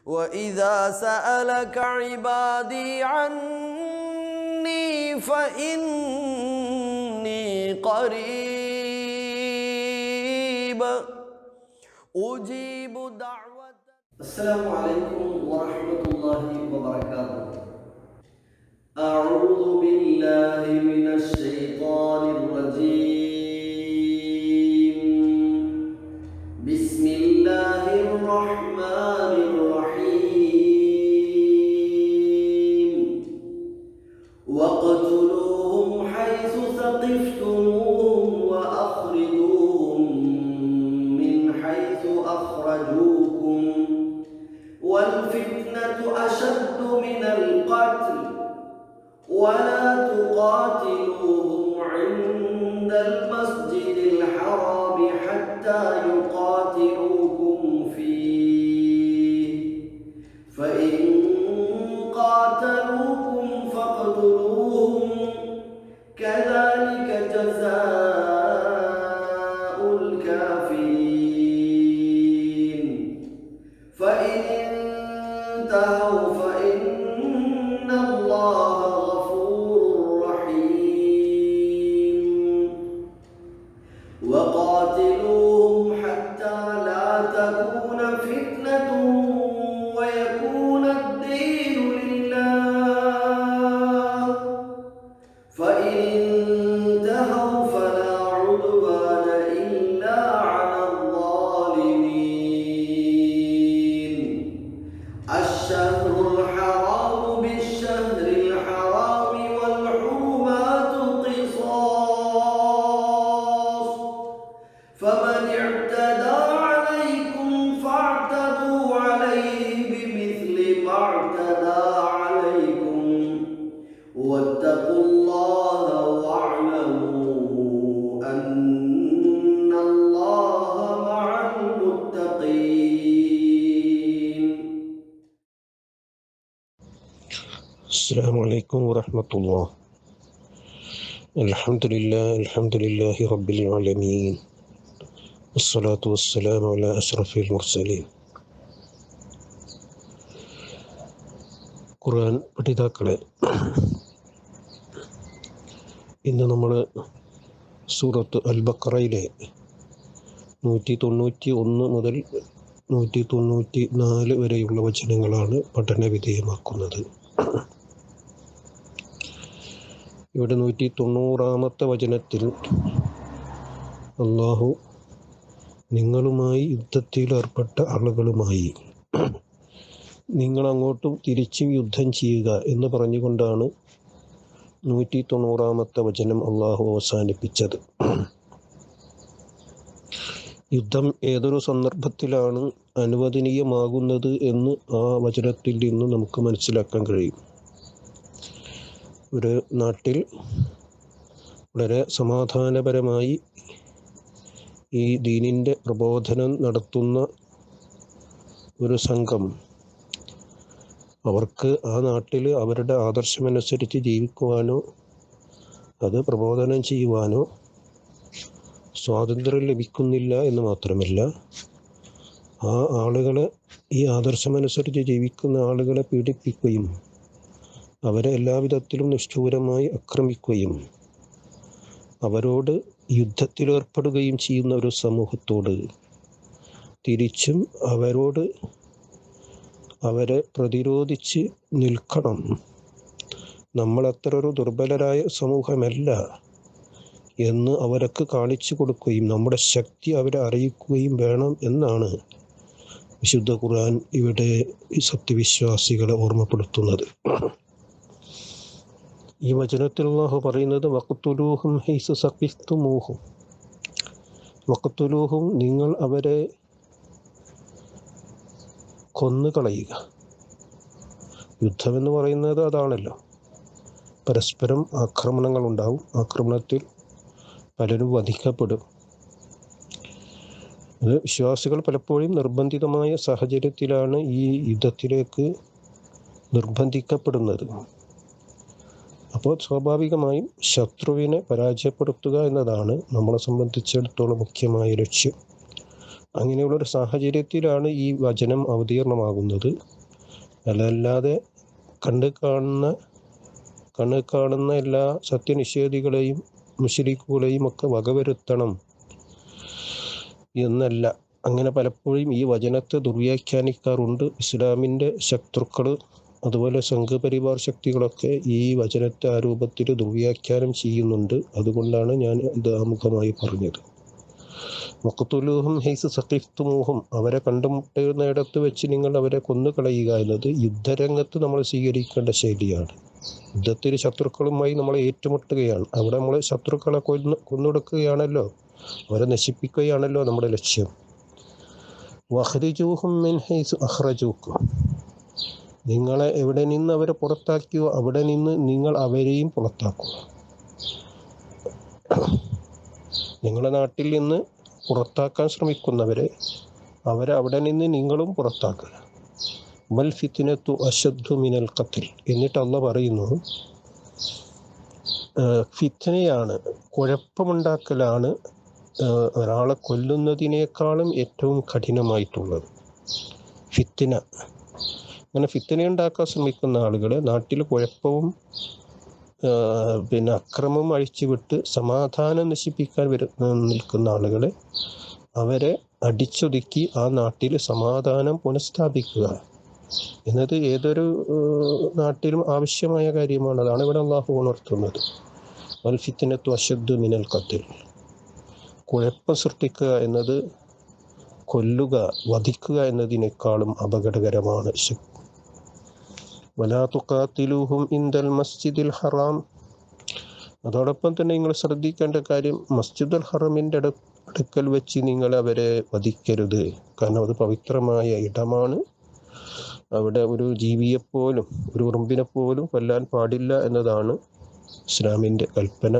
وإذا سألك عبادي عني فإني قريب أجيب دعوة. السلام عليكم ورحمة الله وبركاته. أعوذ بالله من الشيطان الرجيم. بسم الله الرحمن الرحيم. واقتلوهم حيث ثقفتموهم وأخرجوهم من حيث أخرجوكم والفتنة أشد من القتل ولا تقاتلوهم عند المسجد الحرام حتى يقاتلوكم فيه فإن قاتلوكم فاقتلوهم كذلك جزاء الكافرين فإن انتهوا فإن الله غفور رحيم. وقاتلوهم حتى لا تكون فتنة ويكون الدين لله فإن انتهوا فلا عدوان إلا على الظالمين. الشهر الحرام بالشهر الحرام والحرمات قصاص فمن اعتدى عليكم فاعتدوا عليه بمثل ما اعتدى عليكم واتقوا الله واعلموا أن الله مع المتقين. السلام عليكم ورحمة الله. الحمد لله رب العالمين والصلاة والسلام على أشرف المرسلين. ഖുർആൻ പഠിതാക്കളെ, ഇന്ന് നമ്മൾ സൂറത്ത് അൽ ബഖറയിലെ 191 മുതൽ 194 വരെയുള്ള വചനങ്ങളാണ് പഠന വിധേയമാക്കുന്നത്. ഇവിടെ 190-ാമത്തെ വചനത്തിൽ അള്ളാഹു നിങ്ങളുമായി യുദ്ധത്തിൽ ഏർപ്പെട്ട ആളുകളുമായി നിങ്ങൾ അങ്ങോട്ടും തിരിച്ചും യുദ്ധം ചെയ്യുക എന്ന് പറഞ്ഞുകൊണ്ടാണ് 190-ാമത്തെ വചനം അള്ളാഹു അവസാനിപ്പിച്ചത്. യുദ്ധം ഏതൊരു സന്ദർഭത്തിലാണ് അനുവദനീയമാകുന്നത് എന്ന് ആ വചനത്തിൽ നിന്ന് നമുക്ക് മനസ്സിലാക്കാൻ കഴിയും. ഒരു നാട്ടിൽ വളരെ സമാധാനപരമായി ഈ ദീനിൻ്റെ പ്രബോധനം നടത്തുന്ന ഒരു സംഘം, അവർക്ക് ആ നാട്ടിൽ അവരുടെ ആദർശമനുസരിച്ച് ജീവിക്കുവാനോ അത് പ്രബോധനം ചെയ്യുവാനോ സ്വാതന്ത്ര്യം ലഭിക്കുന്നില്ല എന്ന് മാത്രമല്ല, ആ ആളുകളെ, ഈ ആദർശമനുസരിച്ച് ജീവിക്കുന്ന ആളുകളെ പീഡിപ്പിക്കുകയും അവരെ എല്ലാവിധത്തിലും നിഷ്ഠൂരമായി ആക്രമിക്കുകയും അവരോട് യുദ്ധത്തിലേർപ്പെടുകയും ചെയ്യുന്ന ഒരു സമൂഹത്തോട് തിരിച്ചും അവരെ പ്രതിരോധിച്ച് നിൽക്കണം. നമ്മളത്ര ഒരു ദുർബലരായ സമൂഹമല്ല എന്ന് അവർക്ക് കാണിച്ചു കൊടുക്കുകയും നമ്മുടെ ശക്തി അവരെ അറിയിക്കുകയും വേണം എന്നാണ് വിശുദ്ധ ഖുർആൻ ഇവിടെ സത്യവിശ്വാസികളെ ഓർമ്മപ്പെടുത്തുന്നത്. ഈ വചനത്തിൽ അല്ലാഹു പറയുന്നത് വഖ്തുലൂഹും ഹൈസു സഖിഫ്തുമൂഹും. വഖ്തുലൂഹും, നിങ്ങൾ അവരെ കൊന്നുകളയുക. യുദ്ധമെന്ന് പറയുന്നത് അതാണല്ലോ. പരസ്പരം ആക്രമണങ്ങൾ ഉണ്ടാവും. ആക്രമണത്തിൽ പലരും വധിക്കപ്പെടും. അത് വിശ്വാസികൾ പലപ്പോഴും നിർബന്ധിതമായ സാഹചര്യത്തിലാണ് ഈ യുദ്ധത്തിലേക്ക് നിർബന്ധിക്കപ്പെടുന്നത്. അപ്പോൾ സ്വാഭാവികമായും ശത്രുവിനെ പരാജയപ്പെടുത്തുക എന്നതാണ് നമ്മളെ സംബന്ധിച്ചിടത്തോളം മുഖ്യമായ ലക്ഷ്യം. അങ്ങനെയുള്ളൊരു സാഹചര്യത്തിലാണ് ഈ വചനം അവതീർണമാകുന്നത്. അല്ലാതെ കണ്ണ് കാണുന്ന എല്ലാ സത്യനിഷേധികളെയും മുശ്രിക്കുകളെയും ഒക്കെ വകവരുത്തണം എന്നല്ല. അങ്ങനെ പലപ്പോഴും ഈ വചനത്തെ ദുർവ്യാഖ്യാനിക്കാറുണ്ട് ഇസ്ലാമിൻ്റെ ശത്രുക്കൾ. അതുപോലെ സംഘപരിവാർ ശക്തികളൊക്കെ ഈ വചനത്തെ ആ രൂപത്തിൽ ദുർവ്യാഖ്യാനം ചെയ്യുന്നുണ്ട്. അതുകൊണ്ടാണ് ഞാൻ ഇത് ആമുഖമായി പറഞ്ഞത്. വഖ്തുലൂഹും ഹൈസു സഖിഫ്തുമൂഹും, അവരെ കണ്ടുമുട്ടുന്നിടത്ത് വെച്ച് നിങ്ങൾ അവരെ കൊന്നുകളയുക എന്നത് യുദ്ധരംഗത്ത് നമ്മൾ സ്വീകരിക്കേണ്ട ശൈലിയാണ്. യുദ്ധത്തിൽ ശത്രുക്കളുമായി നമ്മൾ ഏറ്റുമുട്ടുകയാണ്. അവിടെ നമ്മൾ ശത്രുക്കളെ കൊന്നൊടുക്കുകയാണല്ലോ, അവരെ നശിപ്പിക്കുകയാണല്ലോ നമ്മുടെ ലക്ഷ്യം. വഖ്രിജൂഹും മിൻ ഹൈസു അഖ്റജൂക്കും, നിങ്ങളെ എവിടെ നിന്ന് അവരെ പുറത്താക്കിയോ അവിടെ നിന്ന് നിങ്ങൾ അവരെയും പുറത്താക്കുക. നിങ്ങളുടെ നാട്ടിൽ നിന്ന് പുറത്താക്കാൻ ശ്രമിക്കുന്നവരെ അവരെ അവിടെ നിന്ന് നിങ്ങളും പുറത്താക്കുക. വൽ ഫിത്നത്തു അശദ്ദു മിനൽ ഖത്ൽ, എന്നിട്ട് അല്ലാഹ് പറയുന്നു, ഫിത്നയാണ്, കുഴപ്പമുണ്ടാക്കലാണ് ഒരാളെ കൊല്ലുന്നതിനേക്കാളും ഏറ്റവും കഠിനമായിട്ടുള്ളത് ഫിത്ന. അങ്ങനെ ഫിത്ന ഉണ്ടാക്കാൻ ശ്രമിക്കുന്ന ആളുകളെ, നാട്ടിൽ കുഴപ്പവും അക്രമവും അഴിച്ചുവിട്ട് സമാധാനം നശിപ്പിക്കാൻ നിൽക്കുന്ന ആളുകളെ അവരെ അടിച്ചൊതുക്കി ആ നാട്ടിൽ സമാധാനം പുനഃസ്ഥാപിക്കുക എന്നത് ഏതൊരു നാട്ടിലും ആവശ്യമായ കാര്യമാണ്. അതാണ് ഇവിടെ അല്ലാഹു ഉണർത്തുന്നത്. വൽ ഫിത്നത്തു അശദ്ദു മിനൽ ഖത്ൽ, കുഴപ്പം സൃഷ്ടിക്കുക എന്നത് കൊല്ലുക, വധിക്കുക എന്നതിനേക്കാളും അപകടകരമാണ്. വലാ തുഖാതിലൂഹും ഇൻദൽ മസ്ജിദിൽ ഹറാം, അതോടൊപ്പം തന്നെ നിങ്ങൾ ശ്രദ്ധിക്കേണ്ട കാര്യം, മസ്ജിദുൽ ഹറമിൻ്റെ അടുക്കൽ വെച്ച് നിങ്ങൾ അവരെ വധിക്കരുത്. കാരണം അത് പവിത്രമായ ഇടമാണ്. അവിടെ ഒരു ജീവിയെപ്പോലും, ഒരു ഉറുമ്പിനെപ്പോലും കൊല്ലാൻ പാടില്ല എന്നതാണ് ഇസ്ലാമിൻ്റെ കൽപ്പന.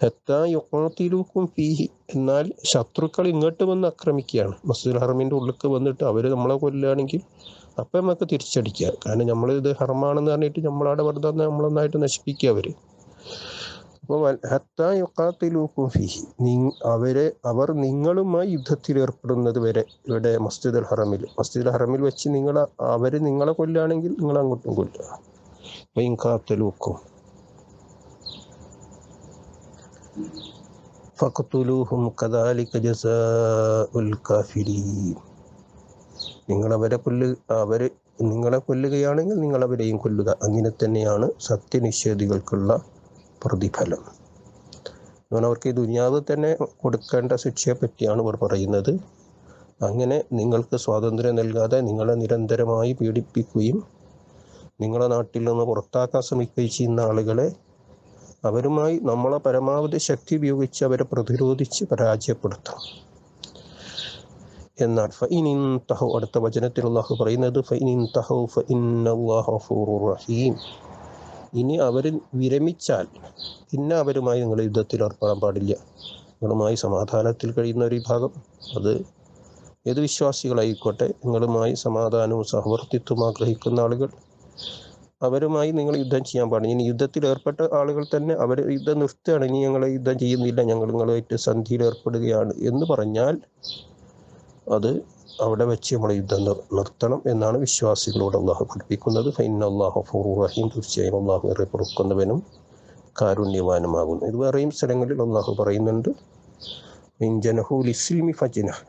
ഹത്താ യുഖാതിലൂക്കും ഫീഹി, എന്നാൽ ശത്രുക്കൾ ഇങ്ങോട്ട് വന്ന് ആക്രമിക്കുകയാണ്. മസ്ജിദുൽ ഹറമിൻ്റെ ഉള്ളിലേക്ക് വന്നിട്ട് അവർ നമ്മളെ കൊല്ലുകയാണെങ്കിൽ അപ്പം നമുക്ക് തിരിച്ചടിക്കുക. കാരണം നമ്മൾ ഇത് ഹറമാണെന്ന് പറഞ്ഞിട്ട് നമ്മളവിടെ വെറുതെ നമ്മളൊന്നായിട്ട് നശിപ്പിക്കുക അവർ. അപ്പോൾ ഹത്താ യുഖാതിലൂക്കും ഫീഹി, അവർ നിങ്ങളുമായി യുദ്ധത്തിൽ ഏർപ്പെടുന്നത് വരെ ഇവിടെ മസ്ജിദുൽ ഹറമിൽ വെച്ച് അവർ നിങ്ങളെ കൊല്ലുകയാണെങ്കിൽ നിങ്ങൾ അങ്ങോട്ടും കൊല്ലുക. വഇൻ ഖാതലൂക്കും ഫഖ്തുലൂഹും കദാലിക ജസാഉൽ കാഫിരീൻ, നിങ്ങളെ കൊല്ലുകയാണെങ്കിൽ നിങ്ങൾ അവരെയും കൊല്ലുക. അങ്ങനെ തന്നെയാണ് സത്യനിഷേധികൾക്കുള്ള പ്രതിഫലം. അവർക്ക് ഈ ദുനിയാവ് തന്നെ കൊടുക്കേണ്ട ശിക്ഷയെ പറ്റിയാണ് ഇവർ പറയുന്നത്. അങ്ങനെ നിങ്ങൾക്ക് സ്വാതന്ത്ര്യം നൽകാതെ നിങ്ങളെ നിരന്തരമായി പീഡിപ്പിക്കുകയും നിങ്ങളെ നാട്ടിൽ നിന്ന് പുറത്താക്കാൻ ശ്രമിക്കുകയും ചെയ്യുന്ന ആളുകളെ അവരുമായി നമ്മളെ പരമാവധി ശക്തി ഉപയോഗിച്ച് അവരെ പ്രതിരോധിച്ച് പരാജയപ്പെടുത്താം. എന്നാൽ ഫഇൻ തഹൗ, അടുത്ത വചനത്തിൽ അല്ലാഹു പറയുന്നത്, ഫഇൻ തഹൗ ഫഇന്നല്ലാഹ ഗഫൂറുർ റഹീം, ഇനി അവർ വിരമിച്ചാൽ പിന്നെ അവരുമായി നിങ്ങൾ യുദ്ധത്തിൽ ഏർപ്പെടാൻ പാടില്ല. നിങ്ങളുമായി സമാധാനത്തിൽ കഴിയുന്ന ഒരു വിഭാഗം, അത് ഏത് വിശ്വാസികളായിക്കോട്ടെ, നിങ്ങളുമായി സമാധാനവും സഹവർത്തിത്വവും ആഗ്രഹിക്കുന്ന ആളുകൾ, അവരുമായി നിങ്ങൾ യുദ്ധം ചെയ്യാൻ പാടില്ല. ഇനി യുദ്ധത്തിൽ ഏർപ്പെട്ട ആളുകൾ തന്നെ അവർ യുദ്ധം നിർത്തുകയാണ്, ഇനി ഞങ്ങൾ യുദ്ധം ചെയ്യുന്നില്ല, ഞങ്ങൾ നിങ്ങളുമായിട്ട് സന്ധിയിൽ ഏർപ്പെടുകയാണ് എന്ന് പറഞ്ഞാൽ അത് അവിടെ വെച്ച് നമ്മൾ യുദ്ധം നിർത്തണം എന്നാണ് വിശ്വാസികളോട് അല്ലാഹു പഠിപ്പിക്കുന്നത്. ഫഇന്നല്ലാഹ ഗഫൂറുർ റഹീം, തീർച്ചയായും അല്ലാഹു ഏറെ പൊറുക്കുന്നവനും കാരുണ്യവാനുമാകുന്നു. ഇത് വേറെയും സ്ഥലങ്ങളിൽ അല്ലാഹു പറയുന്നുണ്ട്. ഇൻ ജനഹു ലിസ്ലിമി ഫജ്നഹ്,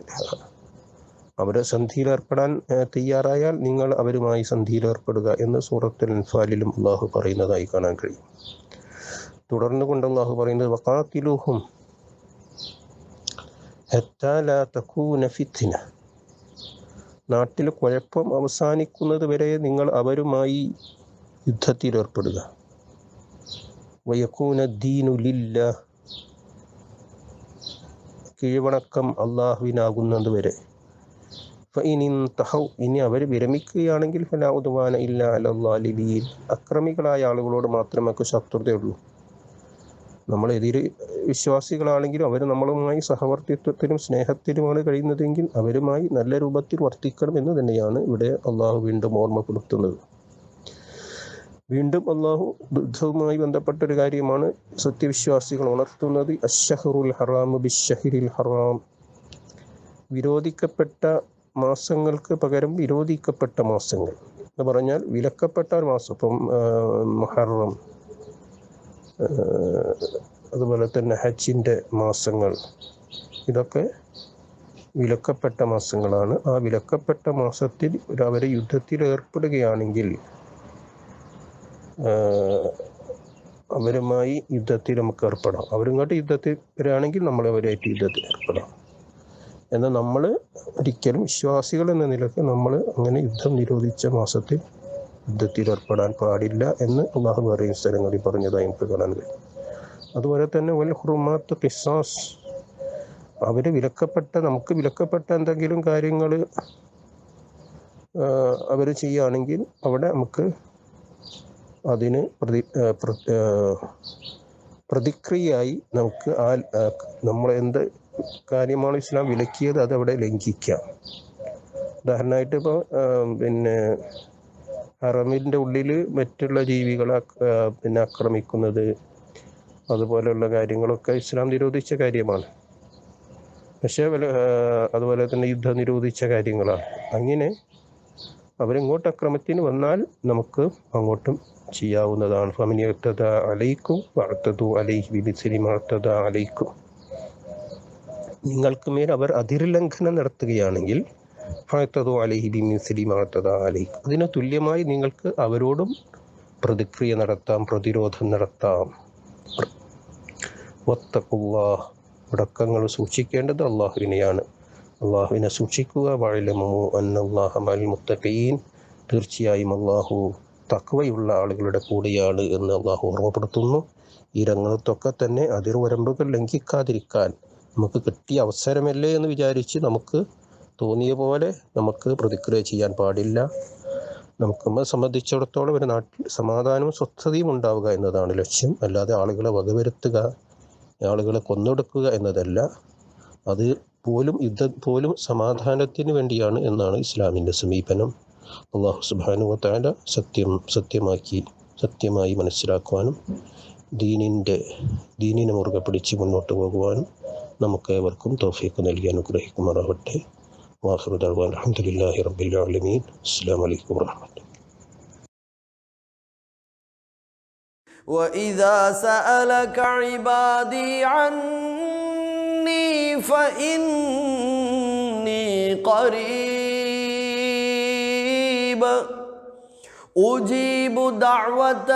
അവരെ സന്ധിയിലേർപ്പെടാൻ തയ്യാറായാൽ നിങ്ങൾ അവരുമായി സന്ധിയിലേർപ്പെടുക എന്ന് സൂറത്തുൽ അൻഫാലിലും അല്ലാഹു പറയുന്നതായി കാണാൻ കഴിയും. തുടർന്ന് കൊണ്ട് അല്ലാഹു പറയുന്നത്, വഖാതിലൂഹും ഹത്താ ലാ തകൂന ഫിത്ന, നാട്ടിൽ കുഴപ്പം അവസാനിക്കുന്നത് വരെ നിങ്ങൾ അവരുമായി യുദ്ധത്തിൽ ഏർപ്പെടുക. വയകൂന ദീനു ലില്ലാഹ്, കീഴ്വണക്കം അല്ലാഹുവിനാകുന്നത് വരെ. ഫഇൻ ഇൻതഹൗ, ഇനി അവർ വിരമിക്കുകയാണെങ്കിൽ ഫലാ ഉദ്വാന ഇല്ലാ അലൽ ളാലിബീൻ, അക്രമികളായ ആളുകളോട് മാത്രമേ നമുക്ക് ശത്രുതയുള്ളൂ. നമ്മൾ എതിര് വിശ്വാസികളാണെങ്കിലും അവർ നമ്മളുമായി സഹവർത്തിത്വത്തിലും സ്നേഹത്തിലുമാണ് കഴിയുന്നതെങ്കിൽ അവരുമായി നല്ല രൂപത്തിൽ വർത്തിക്കണം എന്ന് തന്നെയാണ് ഇവിടെ അള്ളാഹു വീണ്ടും ഓർമ്മപ്പെടുത്തുന്നത്. വീണ്ടും അള്ളാഹു യുദ്ധവുമായി ബന്ധപ്പെട്ടൊരു കാര്യമാണ് സത്യവിശ്വാസികൾ ഉണർത്തുന്നത്. അശ്ശഹറുൽ ഹറാമു ബിശ്ശഹരിൽ ഹറാം, വിരോധിക്കപ്പെട്ട മാസങ്ങൾക്ക് പകരം വിരോധിക്കപ്പെട്ട മാസങ്ങൾ എന്ന് പറഞ്ഞാൽ വിലക്കപ്പെട്ട ഒരു മാസം. ഇപ്പം മുഹറം, അതുപോലെ തന്നെ ഹജ്ജിൻ്റെ മാസങ്ങൾ, ഇതൊക്കെ വിലക്കപ്പെട്ട മാസങ്ങളാണ്. ആ വിലക്കപ്പെട്ട മാസത്തിൽ അവർ യുദ്ധത്തിൽ ഏർപ്പെടുകയാണെങ്കിൽ അവരുമായി യുദ്ധത്തിൽ നമുക്ക് ഏർപ്പെടാം. അവരിങ്ങോട്ട് യുദ്ധത്തിൽ വരികയാണെങ്കിൽ നമ്മൾ അവരായിട്ട് യുദ്ധത്തിൽ ഏർപ്പെടാം. എന്നാൽ നമ്മൾ ഒരിക്കലും വിശ്വാസികൾ എന്ന നിലയ്ക്ക് നമ്മൾ അങ്ങനെ യുദ്ധം നിരോധിച്ച മാസത്തിൽ യുദ്ധത്തിൽ ഏർപ്പെടാൻ പാടില്ല എന്ന് അള്ളാഹു വേറെയും സ്ഥലങ്ങളിൽ പറഞ്ഞതായി നമുക്ക് കാണാൻ കഴിയും. അതുപോലെ തന്നെ വൽ ഹുറുമാത്ത് ഖിസാസ്, അവർ നമുക്ക് വിലക്കപ്പെട്ട എന്തെങ്കിലും കാര്യങ്ങൾ അവർ ചെയ്യുകയാണെങ്കിൽ അവിടെ നമുക്ക് അതിന് പ്രതിക്രിയയായി നമുക്ക് നമ്മളെ എന്ത് കാര്യമാണ് ഇസ്ലാം വിലക്കിയത് അതവിടെ ലംഘിക്കാം. ഉദാഹരണമായിട്ട് ഇപ്പോൾ ഹറമിൻ്റെ ഉള്ളിൽ മറ്റുള്ള ജീവികളെ ആക്രമിക്കുന്നത്, അതുപോലെയുള്ള കാര്യങ്ങളൊക്കെ ഇസ്ലാം നിരോധിച്ച കാര്യമാണ്. പക്ഷേ അതുപോലെ തന്നെ യുദ്ധം നിരോധിച്ച കാര്യങ്ങളാണ്. അങ്ങനെ അവരിങ്ങോട്ട് അക്രമത്തിന് വന്നാൽ നമുക്ക് അങ്ങോട്ടും ചെയ്യാവുന്നതാണ്. ഫമനിയത്തത അലൈക്കും വഅതദു അലൈഹി ബിമിസ്ലി മാ അതദ അലൈക്കും, നിങ്ങൾക്ക് മേൽ അവർ അതിർലംഘനം നടത്തുകയാണെങ്കിൽ ഫഅതദു അലൈഹി ബിമിസ്ലി മാ അതദ അലൈക്കും, അതിന് തുല്യമായി നിങ്ങൾക്ക് അവരോടും പ്രതിക്രിയ നടത്താം, പ്രതിരോധം നടത്താം. വത്തഖുല്ലാഹ്, അടക്കങ്ങൾ സൂക്ഷിക്കേണ്ടത് അള്ളാഹുവിനെയാണ്. അള്ളാഹുവിനെ സൂക്ഷിക്കുക. വഅലമു അന്നല്ലാഹ മഅൽ മുത്തഖീൻ, തീർച്ചയായും അള്ളാഹു തഖ്വയുള്ള ആളുകളുടെ കൂടെയാണ് എന്ന് അള്ളാഹു ഓർമ്മപ്പെടുത്തുന്നു. ഈ രംഗത്തൊക്കെ തന്നെ അതിർവരമ്പുകൾ ലംഘിക്കാതിരിക്കാൻ നമുക്ക് കിട്ടിയ അവസരമല്ലേ എന്ന് വിചാരിച്ച് നമുക്ക് തോന്നിയ പോലെ നമുക്ക് പ്രതിക്രിയ ചെയ്യാൻ പാടില്ല. നമ്മളെ സംബന്ധിച്ചിടത്തോളം ഒരു നാട്ടിൽ സമാധാനവും സ്വസ്ഥതയും ഉണ്ടാവുക എന്നതാണ് ലക്ഷ്യം. അല്ലാതെ ആളുകളെ വകവരുത്തുക, ആളുകളെ കൊന്നൊടുക്കുക എന്നതല്ല. അത് പോലും യുദ്ധം പോലും സമാധാനത്തിന് വേണ്ടിയാണ് എന്നാണ് ഇസ്ലാമിൻ്റെ സമീപനം. അല്ലാഹു സുബ്ഹാനഹു വ തആല സത്യമായി മനസ്സിലാക്കുവാനും ദീനിനെ മുറുകെ പിടിച്ച് മുന്നോട്ട് പോകുവാനും നമുക്ക് ഏവർക്കും തൗഫീഖ് നൽകി അനുഗ്രഹിക്കുമാറാവട്ടെ. വാഖിറു ദഅ്വാനാ അൽഹംദുലില്ലാഹി റബ്ബിൽ ആലമീൻ. അസ്സലാമു അലൈക്കും വറഹ്മത്തുള്ളാഹി. وإذا سألك عبادي عني فإني قريب أجيب دعوة